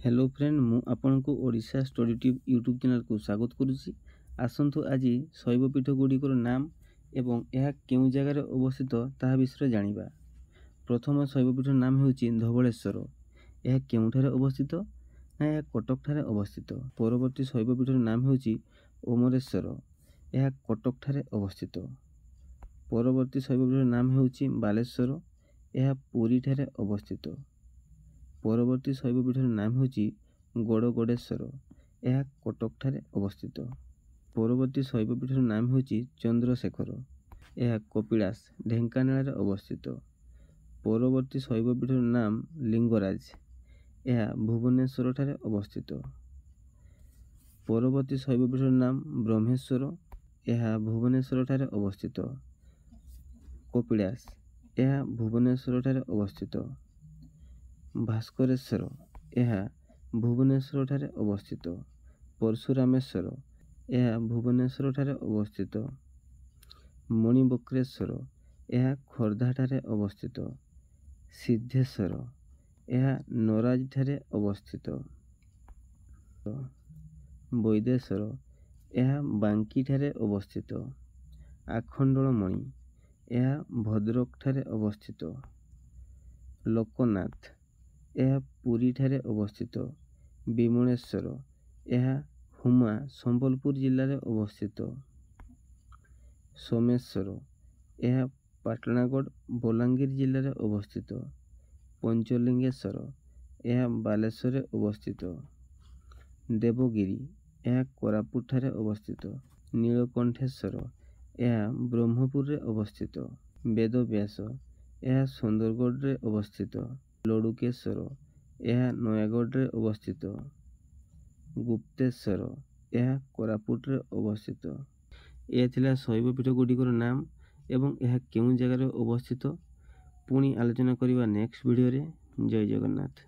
Hello friend मु आपनको Odisha Study Tube YouTube channel को स्वागत करुच्ची। आसतु आज शैवपीठ गुड़िकर नाम एवं यह केउं जगार अवस्थित ताहा विषय जानिबा। प्रथम शैवपीठ नाम हेउची धवलेश्वर। यह केउंठारे अवस्थित ना यह कटक ठारे अवस्थित। परवर्ती शैवपीठ नाम हेउची ओमरेश्वर। यह कटक ठारे अवस्थित। परवर्ती शैवपीठ नाम हेउची बालेश्वर। यह पुरी ठारे अवस्थित। परवर्ती शैवपीठर नाम हेउची गड़गड़ेश्वर। यह कटक ठारे अवस्थित। परवर्ती शैवपीठर नाम हेउची चंद्रशेखर। यह कपिलास ढेंकानाल अवस्थित। परवर्ती शैवपीठर नाम लिंगराज। यह भुवनेश्वर ठारे अवस्थित। परवर्ती शैवपीठर नाम ब्रह्मेश्वर। यह भुवनेश्वर ठारे अवस्थित। कपिलास यह भुवनेश्वर ठारे अवस्थित। भास्करेश्वर यह भुवनेश्वर ठारे अवस्थित। परशुरामेश्वर यह भुवनेश्वर ठारे अवस्थित। मणिबक्रेश्वर यह खोर्धा ठारे अवस्थित। सिद्धेश्वर यह नराज ठारे अवस्थित। वैदेश्वर यह बांकी ठारे अवस्थित। आखंडलमणि यह भद्रक ठारे अवस्थित। लोकनाथ यह पुरी ठारे अवस्थित। विमलेश्वर यह हुमा संबलपुर जिले में अवस्थित। सोमेश्वर यह पाटनागढ़ बलांगीर जिले में अवस्थित। पंचलिंगेश्वर यह बालेश्वर अवस्थित। देवगिरी यह कोरापुट ठारे अवस्थित। नीलकंठेश्वर यह ब्रह्मपुर अवस्थित। वेदव्यास यह सुंदरगढ़ रे अवस्थित। लडुकेश्वर यह नयागढ़ रे अवस्थित। गुप्तेश्वर यह कोरापुट रे अवस्थित। यह थिला शैवपीठ गुड़िकर नाम एवं यह केउं जगार अवस्थित। पुणी आलोचना करिबा नेक्स्ट वीडियो रे। जय जगन्नाथ।